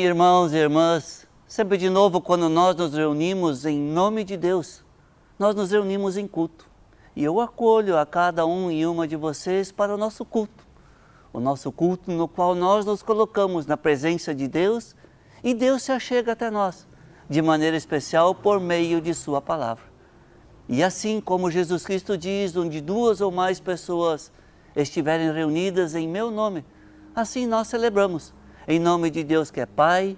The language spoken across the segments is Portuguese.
irmãos e irmãs, sempre de novo quando nós nos reunimos em nome de Deus, nós nos reunimos em culto. E eu acolho a cada um e uma de vocês para o nosso culto. O nosso culto no qual nós nos colocamos na presença de Deus e Deus se achega até nós, de maneira especial por meio de sua palavra. E assim como Jesus Cristo diz, onde duas ou mais pessoas estiverem reunidas em meu nome, assim nós celebramos, em nome de Deus que é Pai,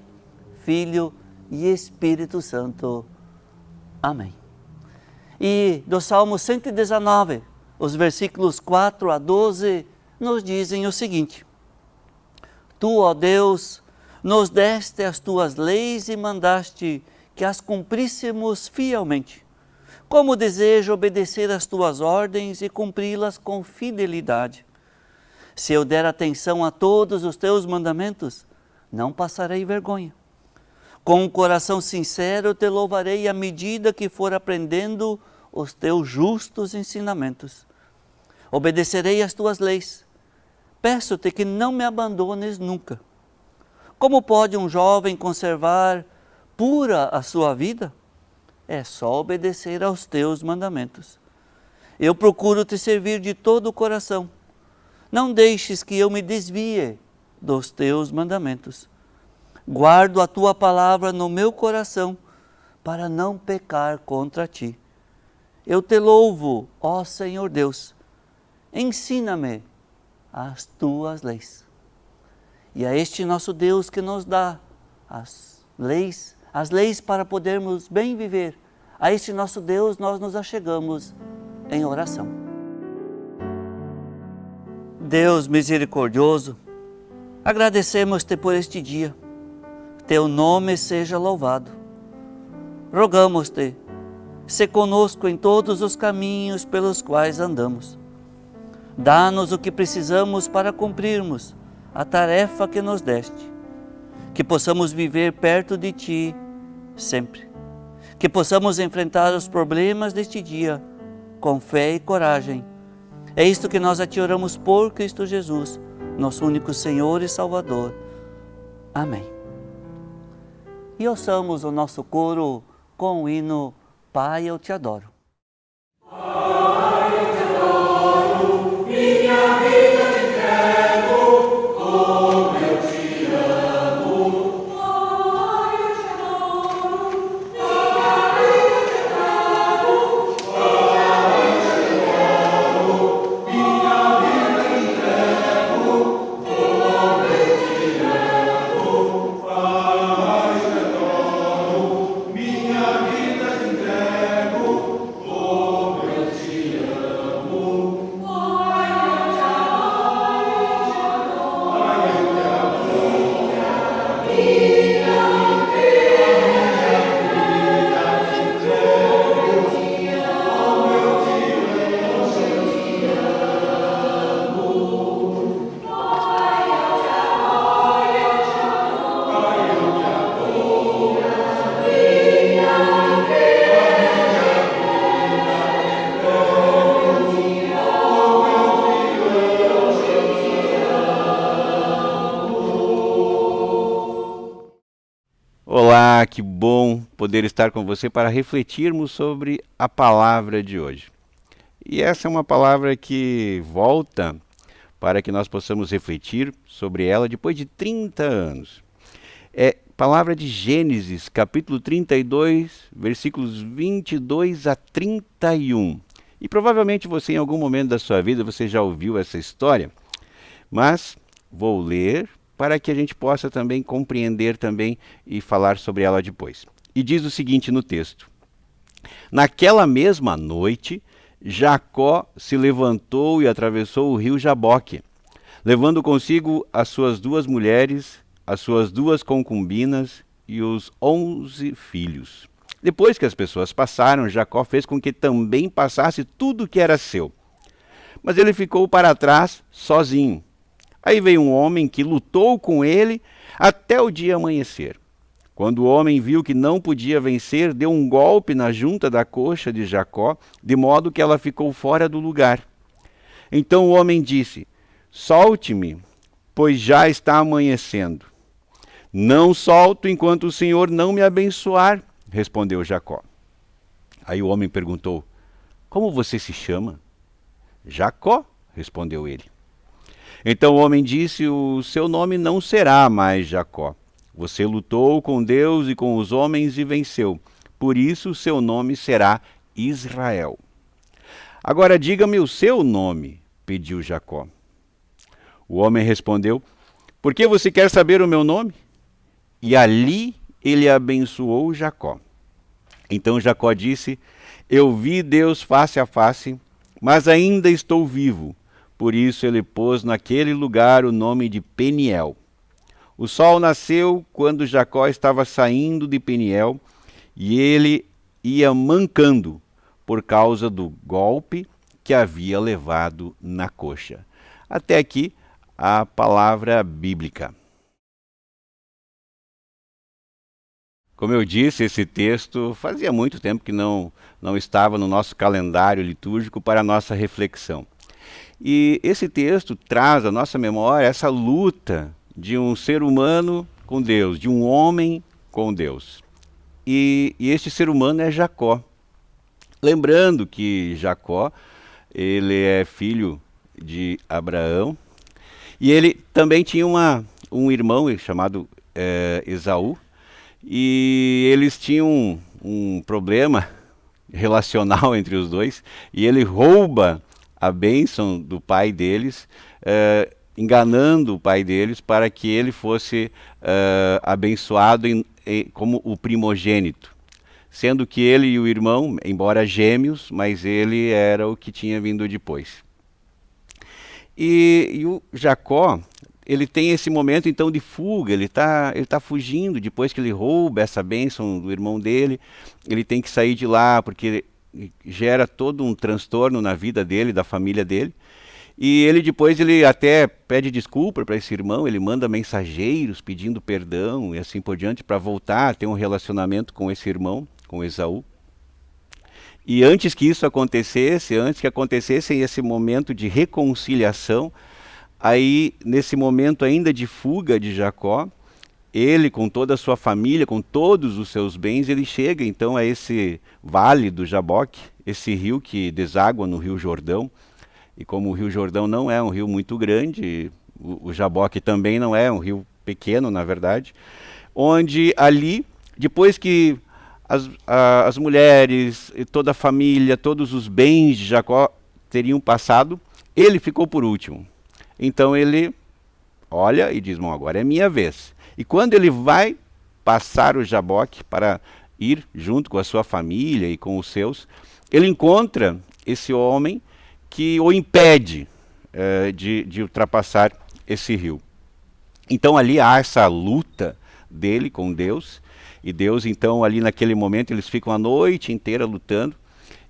Filho e Espírito Santo. Amém. E do Salmo 119, os versículos 4 a 12, nos dizem o seguinte: Tu, ó Deus, nos deste as tuas leis e mandaste que as cumpríssemos fielmente. Como desejo obedecer às tuas ordens e cumpri-las com fidelidade. Se eu der atenção a todos os teus mandamentos, não passarei vergonha. Com um coração sincero te louvarei à medida que for aprendendo os teus justos ensinamentos. Obedecerei às tuas leis. Peço-te que não me abandones nunca. Como pode um jovem conservar pura a sua vida? É só obedecer aos teus mandamentos. Eu procuro te servir de todo o coração. Não deixes que eu me desvie dos teus mandamentos. Guardo a tua palavra no meu coração para não pecar contra ti. Eu te louvo, ó Senhor Deus. Ensina-me as tuas leis. E é este nosso Deus que nos dá as leis para podermos bem viver. A este nosso Deus nós nos achegamos em oração. Deus misericordioso, agradecemos-te por este dia. Teu nome seja louvado. Rogamos-te, se conosco em todos os caminhos pelos quais andamos. Dá-nos o que precisamos para cumprirmos a tarefa que nos deste. Que possamos viver perto de ti sempre. Que possamos enfrentar os problemas deste dia com fé e coragem. É isto que nós a te oramos por Cristo Jesus, nosso único Senhor e Salvador. Amém. E ouçamos o nosso coro com o hino Pai, eu te adoro. Pai, eu te adoro, minha vida te entrego, como eu te amo. Pai, eu te adoro, minha vida te entrego, Pai, eu te adoro, minha vida te entrego, como eu te amo. Pai, eu te adoro, minha vida te entrego. Olá, que bom poder estar com você para refletirmos sobre a palavra de hoje. E essa é uma palavra que volta para que nós possamos refletir sobre ela depois de 30 anos. É palavra de Gênesis, capítulo 32, versículos 22 a 31. E provavelmente você, em algum momento da sua vida, você já ouviu essa história, mas vou ler para que a gente possa também compreender também e falar sobre ela depois. E diz o seguinte no texto: Naquela mesma noite, Jacó se levantou e atravessou o rio Jaboque, levando consigo as suas 2 mulheres, as suas 2 concubinas e os 11 filhos. Depois que as pessoas passaram, Jacó fez com que também passasse tudo que era seu. Mas ele ficou para trás sozinho. Aí veio um homem que lutou com ele até o dia amanhecer. Quando o homem viu que não podia vencer, deu um golpe na junta da coxa de Jacó, de modo que ela ficou fora do lugar. Então o homem disse: Solte-me, pois já está amanhecendo. Não solto enquanto o Senhor não me abençoar, respondeu Jacó. Aí o homem perguntou, como você se chama? Jacó, respondeu ele. Então o homem disse, o seu nome não será mais Jacó. Você lutou com Deus e com os homens e venceu. Por isso o seu nome será Israel. Agora diga-me o seu nome, pediu Jacó. O homem respondeu, por que você quer saber o meu nome? E ali ele abençoou Jacó. Então Jacó disse, eu vi Deus face a face, mas ainda estou vivo. Por isso ele pôs naquele lugar o nome de Peniel. O sol nasceu quando Jacó estava saindo de Peniel e ele ia mancando por causa do golpe que havia levado na coxa. Até aqui a palavra bíblica. Como eu disse, esse texto fazia muito tempo que não estava no nosso calendário litúrgico para a nossa reflexão. E esse texto traz à nossa memória essa luta de um ser humano com Deus, de um homem com Deus. E este ser humano é Jacó. Lembrando que Jacó, ele é filho de Abraão, e ele também tinha um irmão chamado Esaú, e eles tinham um problema relacional entre os dois, e ele rouba a bênção do pai deles, enganando o pai deles para que ele fosse abençoado como o primogênito. Sendo que ele e o irmão, embora gêmeos, mas ele era o que tinha vindo depois. E o Jacó, ele tem esse momento então de fuga, ele tá fugindo depois que ele rouba essa bênção do irmão dele, ele tem que sair de lá porque gera todo um transtorno na vida dele, da família dele. E ele depois ele até pede desculpa para esse irmão, ele manda mensageiros pedindo perdão e assim por diante para voltar a ter um relacionamento com esse irmão, com Esaú. E antes que isso acontecesse, antes que acontecesse esse momento de reconciliação, aí nesse momento ainda de fuga de Jacó, ele com toda a sua família, com todos os seus bens, ele chega então a esse vale do Jaboque, esse rio que deságua no Rio Jordão. E como o Rio Jordão não é um rio muito grande, o Jaboque também não é um rio pequeno, na verdade, onde ali, depois que as mulheres, toda a família, todos os bens de Jacó teriam passado, ele ficou por último. Então ele olha e diz, bom, agora é minha vez. E quando ele vai passar o Jaboque para ir junto com a sua família e com os seus, ele encontra esse homem que o impede de ultrapassar esse rio. Então ali há essa luta dele com Deus, e Deus então ali naquele momento eles ficam a noite inteira lutando,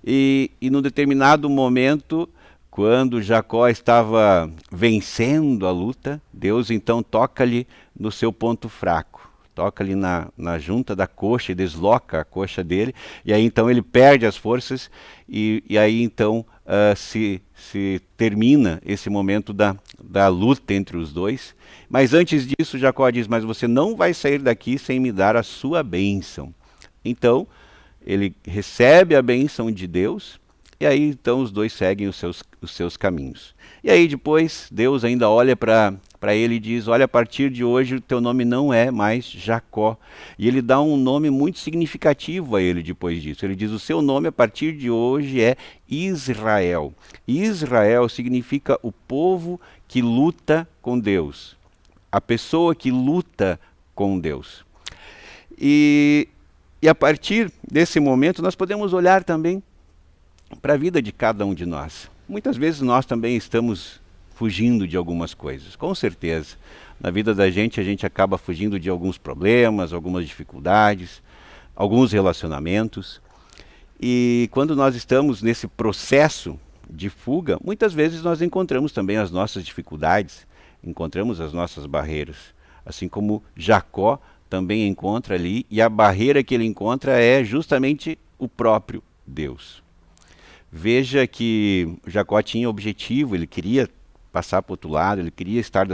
e num determinado momento, quando Jacó estava vencendo a luta, Deus então toca-lhe no seu ponto fraco, toca ali na junta da coxa e desloca a coxa dele, e aí então ele perde as forças, e aí então se termina esse momento da luta entre os dois. Mas antes disso Jacó diz, mas você não vai sair daqui sem me dar a sua bênção. Então ele recebe a bênção de Deus, e aí então os dois seguem os seus caminhos. E aí depois Deus ainda olha para ele e diz, olha, a partir de hoje o teu nome não é mais Jacó. E ele dá um nome muito significativo a ele depois disso. Ele diz, o seu nome a partir de hoje é Israel. Israel significa o povo que luta com Deus. A pessoa que luta com Deus. E a partir desse momento nós podemos olhar também para a vida de cada um de nós. Muitas vezes nós também estamos fugindo de algumas coisas, com certeza. Na vida da gente, a gente acaba fugindo de alguns problemas, algumas dificuldades, alguns relacionamentos. E quando nós estamos nesse processo de fuga, muitas vezes nós encontramos também as nossas dificuldades, encontramos as nossas barreiras. Assim como Jacó também encontra ali, e a barreira que ele encontra é justamente o próprio Deus. Veja que Jacó tinha objetivo, ele queria passar para o outro lado, ele queria estar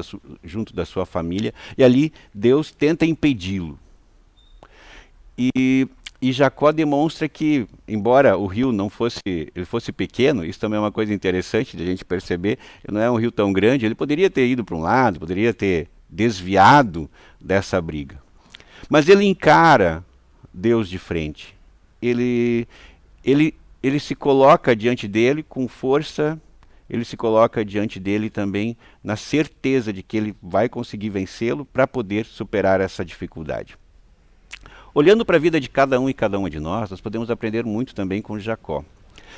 junto da sua família, e ali Deus tenta impedi-lo. E Jacó demonstra que, embora o rio ele fosse pequeno, isso também é uma coisa interessante de a gente perceber, não é um rio tão grande, ele poderia ter ido para um lado, poderia ter desviado dessa briga. Mas ele encara Deus de frente. Ele se coloca diante dele com força, ele se coloca diante dele também na certeza de que ele vai conseguir vencê-lo para poder superar essa dificuldade. Olhando para a vida de cada um e cada uma de nós podemos aprender muito também com Jacó.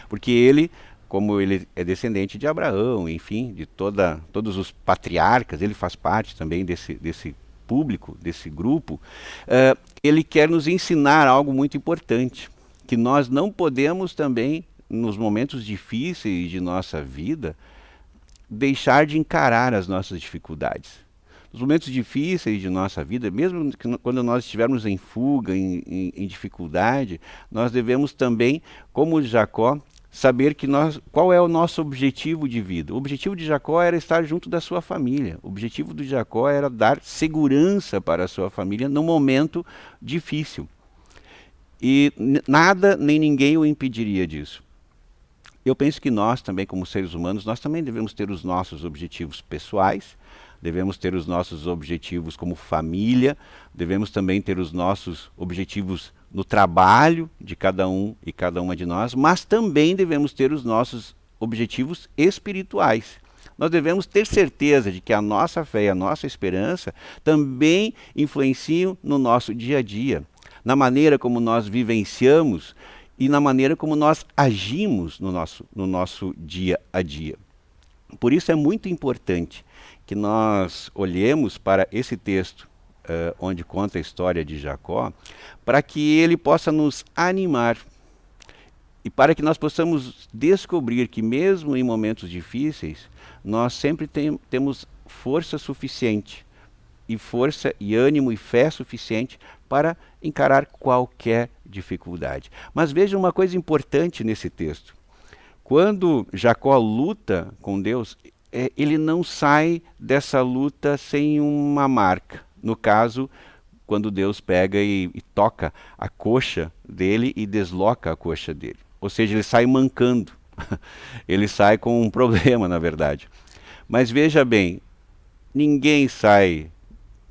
Porque ele, como ele é descendente de Abraão, enfim, de todos os patriarcas, ele faz parte também desse público, desse grupo, ele quer nos ensinar algo muito importante, que nós não podemos também, nos momentos difíceis de nossa vida, deixar de encarar as nossas dificuldades. Nos momentos difíceis de nossa vida, mesmo quando nós estivermos em fuga, em dificuldade, nós devemos também, como Jacó, saber qual é o nosso objetivo de vida. O objetivo de Jacó era estar junto da sua família. O objetivo de Jacó era dar segurança para a sua família num momento difícil. E nada nem ninguém o impediria disso. Eu penso que nós também, como seres humanos, nós também devemos ter os nossos objetivos pessoais, devemos ter os nossos objetivos como família, devemos também ter os nossos objetivos no trabalho de cada um e cada uma de nós, mas também devemos ter os nossos objetivos espirituais. Nós devemos ter certeza de que a nossa fé e a nossa esperança também influenciam no nosso dia a dia, na maneira como nós vivenciamos e na maneira como nós agimos no nosso dia a dia. Por isso é muito importante que nós olhemos para esse texto, onde conta a história de Jacó, para que ele possa nos animar e para que nós possamos descobrir que mesmo em momentos difíceis, nós sempre temos força suficiente, e força e ânimo e fé suficiente para encarar qualquer dificuldade. Mas veja uma coisa importante nesse texto. Quando Jacó luta com Deus, ele não sai dessa luta sem uma marca. No caso, quando Deus pega e toca a coxa dele e desloca a coxa dele. Ou seja, ele sai mancando. Ele sai com um problema, na verdade. Mas veja bem, ninguém sai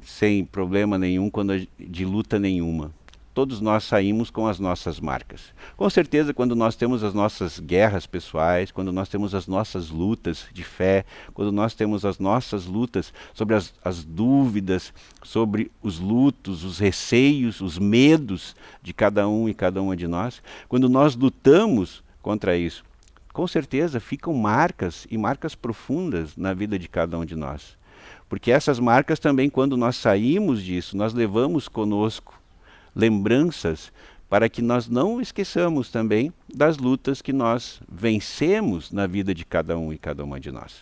sem problema nenhum de luta nenhuma. Todos nós saímos com as nossas marcas. Com certeza, quando nós temos as nossas guerras pessoais, quando nós temos as nossas lutas de fé, quando nós temos as nossas lutas sobre as dúvidas, sobre os lutos, os receios, os medos de cada um e cada uma de nós, quando nós lutamos contra isso, com certeza ficam marcas e marcas profundas na vida de cada um de nós. Porque essas marcas também, quando nós saímos disso, nós levamos conosco lembranças para que nós não esqueçamos também das lutas que nós vencemos na vida de cada um e cada uma de nós.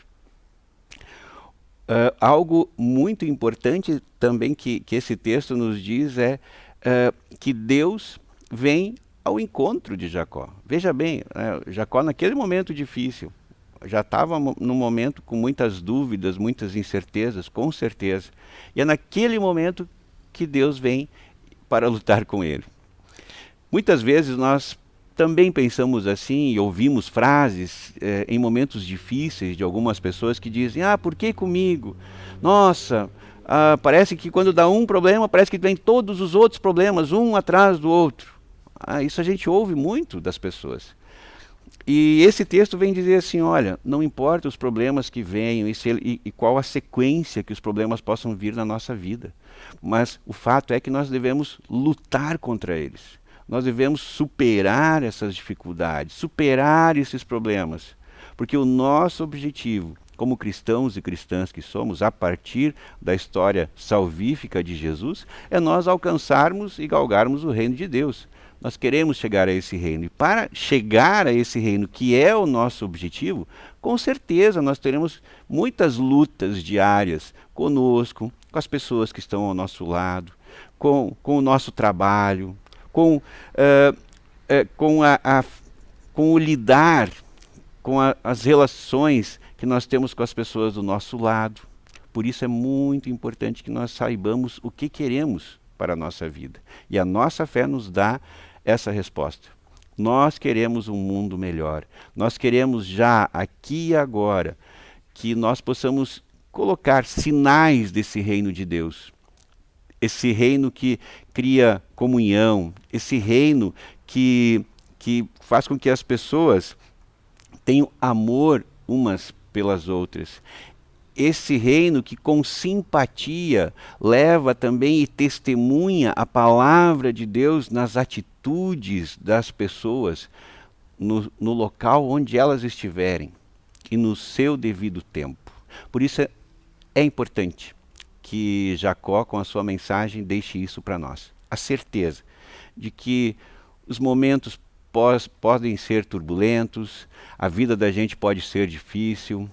Algo muito importante também que esse texto nos diz é que Deus vem ao encontro de Jacó. Veja bem, Jacó naquele momento difícil, já estava num momento com muitas dúvidas, muitas incertezas, com certeza. E é naquele momento que Deus vem para lutar com ele. Muitas vezes nós também pensamos assim e ouvimos frases em momentos difíceis de algumas pessoas que dizem: por que comigo? Nossa, parece que quando dá um problema, parece que vem todos os outros problemas, um atrás do outro. Isso a gente ouve muito das pessoas. E esse texto vem dizer assim: olha, não importa os problemas que venham e qual a sequência que os problemas possam vir na nossa vida, mas o fato é que nós devemos lutar contra eles. Nós devemos superar essas dificuldades, superar esses problemas, porque o nosso objetivo, como cristãos e cristãs que somos, a partir da história salvífica de Jesus, é nós alcançarmos e galgarmos o reino de Deus. Nós queremos chegar a esse reino. E para chegar a esse reino, que é o nosso objetivo, com certeza nós teremos muitas lutas diárias conosco, com as pessoas que estão ao nosso lado, com o nosso trabalho, com o lidar com as relações que nós temos com as pessoas do nosso lado. Por isso é muito importante que nós saibamos o que queremos para a nossa vida. E a nossa fé nos dá essa resposta. Nós queremos um mundo melhor. Nós queremos já, aqui e agora, que nós possamos colocar sinais desse reino de Deus. Esse reino que cria comunhão, esse reino que faz com que as pessoas tenham amor umas pelas outras. Esse reino que com simpatia leva também e testemunha a palavra de Deus nas atitudes das pessoas, no local onde elas estiverem e no seu devido tempo. Por isso é importante que Jacó, com a sua mensagem, deixe isso para nós. A certeza de que os momentos podem ser turbulentos, a vida da gente pode ser difícil,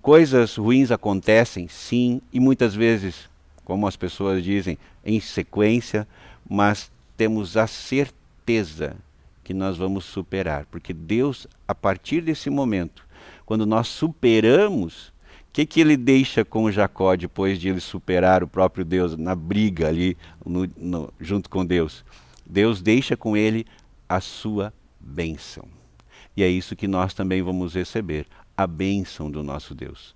coisas ruins acontecem, sim, e muitas vezes, como as pessoas dizem, em sequência, mas temos a certeza que nós vamos superar, porque Deus, a partir desse momento, quando nós superamos, o que ele deixa com Jacó depois de ele superar o próprio Deus na briga ali junto com Deus? Deus deixa com ele a sua bênção. E é isso que nós também vamos receber, a bênção do nosso Deus.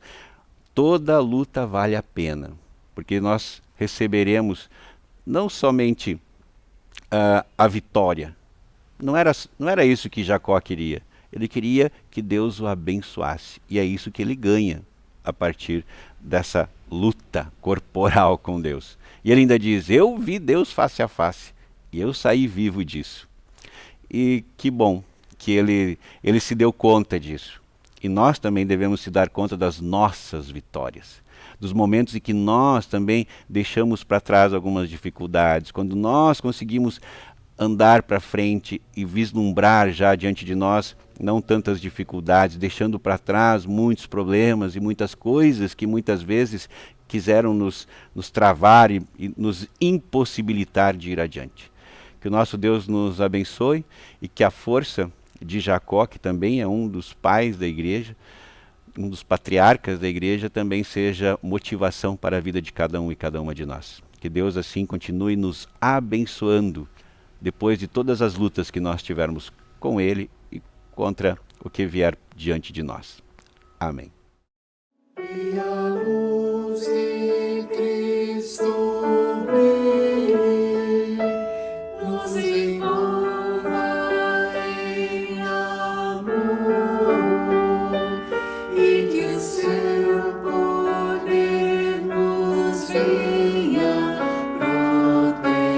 Toda luta vale a pena, porque nós receberemos não somente a vitória. Não era isso que Jacó queria. Ele queria que Deus o abençoasse. E é isso que ele ganha a partir dessa luta corporal com Deus. E ele ainda diz, eu vi Deus face a face e eu saí vivo disso. E que bom que ele se deu conta disso. E nós também devemos se dar conta das nossas vitórias, dos momentos em que nós também deixamos para trás algumas dificuldades, quando nós conseguimos andar para frente e vislumbrar já diante de nós não tantas dificuldades, deixando para trás muitos problemas e muitas coisas que muitas vezes quiseram nos travar e nos impossibilitar de ir adiante. Que o nosso Deus nos abençoe e que a força de Jacó, que também é um dos pais da igreja, um dos patriarcas da igreja, também seja motivação para a vida de cada um e cada uma de nós. Que Deus assim continue nos abençoando depois de todas as lutas que nós tivermos com Ele e contra o que vier diante de nós. Amém. E a luz de Cristo brilhe, nos envolva em amor, e que o seu poder nos venha proteger.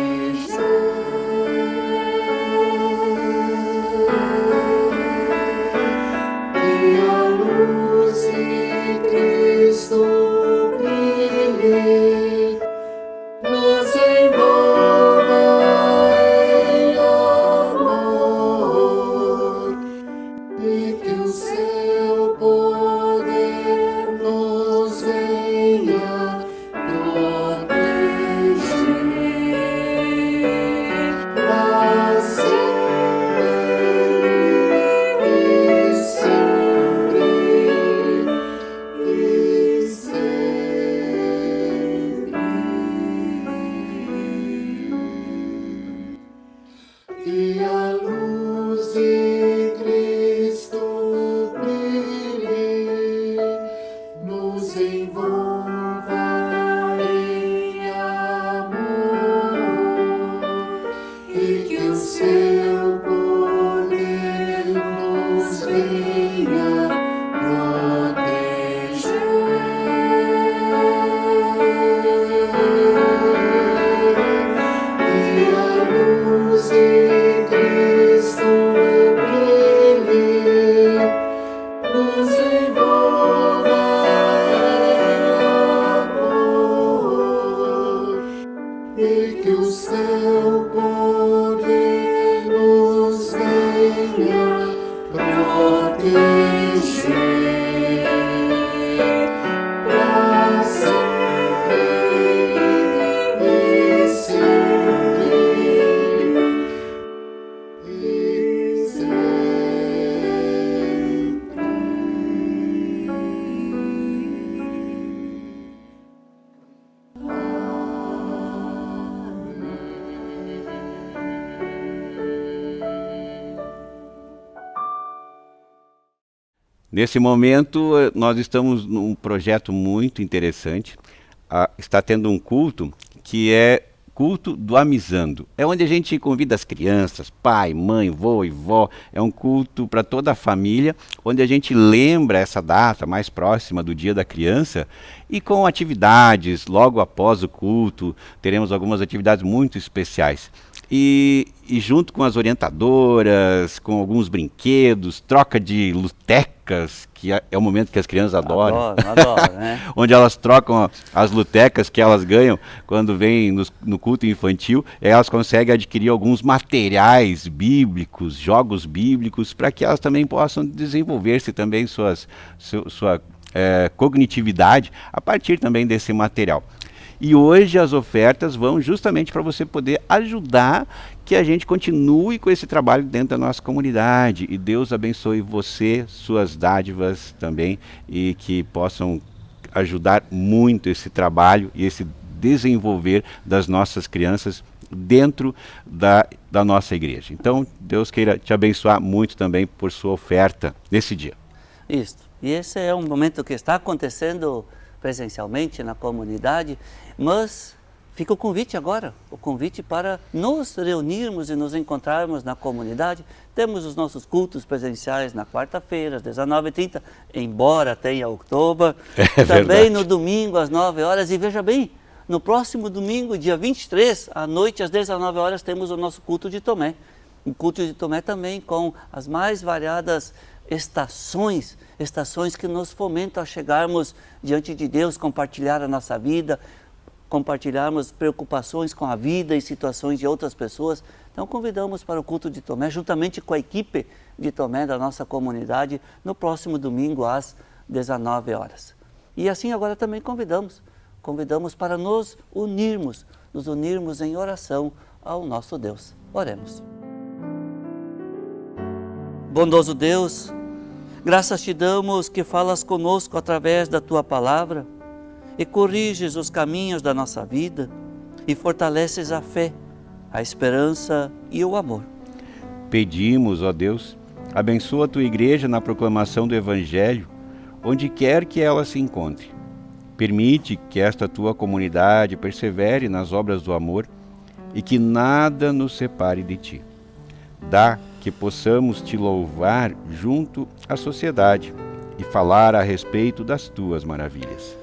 E a luz de Cristo brilhe, nos envolva em amor, e que o seu poder nos venha proteger. Pra sempre e sempre e sempre. Nesse momento, nós estamos num projeto muito interessante. Está tendo um culto que é culto do Amizando. É onde a gente convida as crianças, pai, mãe, vô e vó. É um culto para toda a família, onde a gente lembra essa data mais próxima do Dia da Criança e com atividades. Logo após o culto, teremos algumas atividades muito especiais. E junto com as orientadoras, com alguns brinquedos, troca de lutecas, que é o momento que as crianças adoram. Adoro, né? Onde elas trocam as lutecas que elas ganham quando vêm no culto infantil, elas conseguem adquirir alguns materiais bíblicos, jogos bíblicos, para que elas também possam desenvolver-se também sua cognitividade a partir também desse material. E hoje as ofertas vão justamente para você poder ajudar que a gente continue com esse trabalho dentro da nossa comunidade. E Deus abençoe você, suas dádivas também, e que possam ajudar muito esse trabalho e esse desenvolver das nossas crianças dentro da nossa igreja. Então, Deus queira te abençoar muito também por sua oferta nesse dia. Isso. E esse é um momento que está acontecendo presencialmente na comunidade, mas fica o convite agora, o convite para nos reunirmos e nos encontrarmos na comunidade. Temos os nossos cultos presenciais na quarta-feira, às 19h30, embora tenha outubro, também verdade. no domingo às 9 horas, e veja bem, no próximo domingo, dia 23, à noite às 19 horas, temos o nosso culto de Tomé. Um culto de Tomé também com as mais variadas estações que nos fomentam a chegarmos diante de Deus, compartilhar a nossa vida, compartilharmos preocupações com a vida e situações de outras pessoas. Então convidamos para o culto de Tomé, juntamente com a equipe de Tomé da nossa comunidade, no próximo domingo às 19 horas. E assim agora também convidamos para nos unirmos em oração ao nosso Deus. Oremos. Bondoso Deus, graças te damos que falas conosco através da tua palavra e corriges os caminhos da nossa vida e fortaleces a fé, a esperança e o amor. Pedimos, ó Deus, abençoa a tua igreja na proclamação do Evangelho, onde quer que ela se encontre. Permite que esta tua comunidade persevere nas obras do amor e que nada nos separe de ti. Dá que possamos te louvar junto à sociedade e falar a respeito das tuas maravilhas.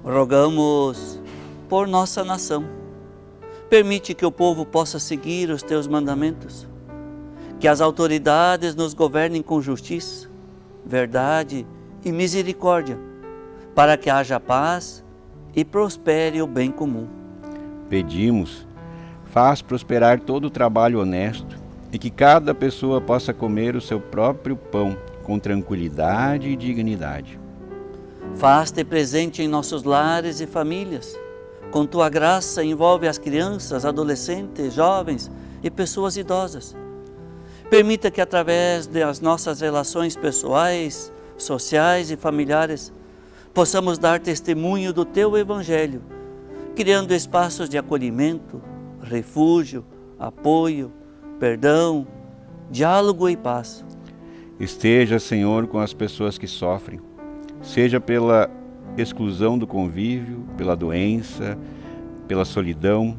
Rogamos por nossa nação. Permite que o povo possa seguir os teus mandamentos, que as autoridades nos governem com justiça, verdade e misericórdia, para que haja paz e prospere o bem comum. Pedimos, faz prosperar todo o trabalho honesto e que cada pessoa possa comer o seu próprio pão com tranquilidade e dignidade. Faz-te presente em nossos lares e famílias. Com tua graça envolve as crianças, adolescentes, jovens e pessoas idosas. Permita que através das nossas relações pessoais, sociais e familiares, possamos dar testemunho do teu Evangelho, criando espaços de acolhimento, refúgio, apoio, perdão, diálogo e paz. Esteja, Senhor, com as pessoas que sofrem, seja pela exclusão do convívio, pela doença, pela solidão,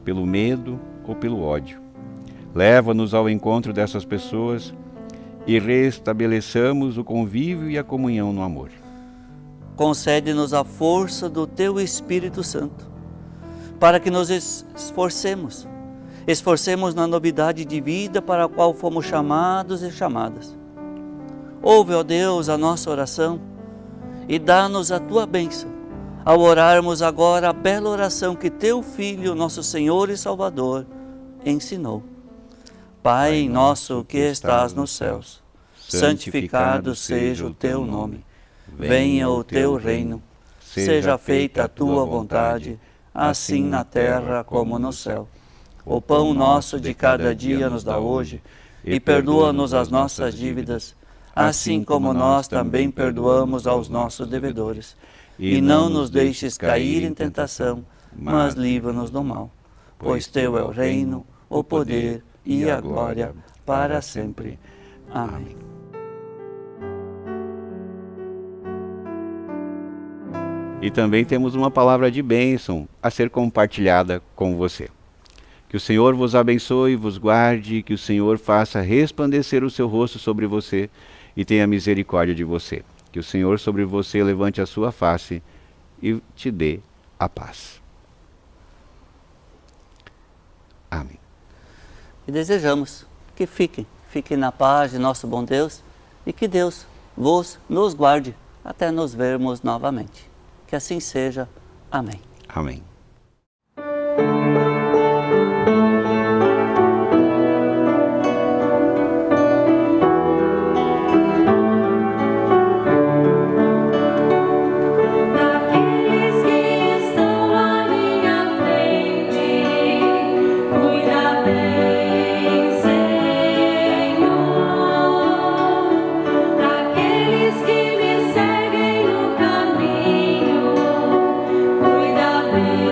pelo medo ou pelo ódio. Leva-nos ao encontro dessas pessoas e restabeleçamos o convívio e a comunhão no amor. Concede-nos a força do teu Espírito Santo, para que nos esforcemos na novidade de vida para a qual fomos chamados e chamadas. Ouve, ó Deus, a nossa oração e dá-nos a tua bênção, ao orarmos agora a bela oração que teu Filho, nosso Senhor e Salvador, ensinou. Pai nosso que estás nos céus, santificado seja o teu nome. Venha o teu reino, seja feita a tua vontade, assim na terra como no céu. O pão nosso de cada dia nos dá hoje, e perdoa-nos as nossas dívidas, assim como nós também perdoamos aos nossos devedores. E não nos deixes cair em tentação, mas livra-nos do mal. Pois teu é o reino, o poder e a glória para sempre. Amém. E também temos uma palavra de bênção a ser compartilhada com você. Que o Senhor vos abençoe e vos guarde, que o Senhor faça resplandecer o seu rosto sobre você e tenha misericórdia de você. Que o Senhor sobre você levante a sua face e te dê a paz. Amém. E desejamos que fiquem na paz de nosso bom Deus e que Deus nos guarde até nos vermos novamente. Que assim seja. Amém. Amém. Daqueles que estão à minha frente, cuida bem, Senhor. Daqueles que me seguem no caminho, cuida bem.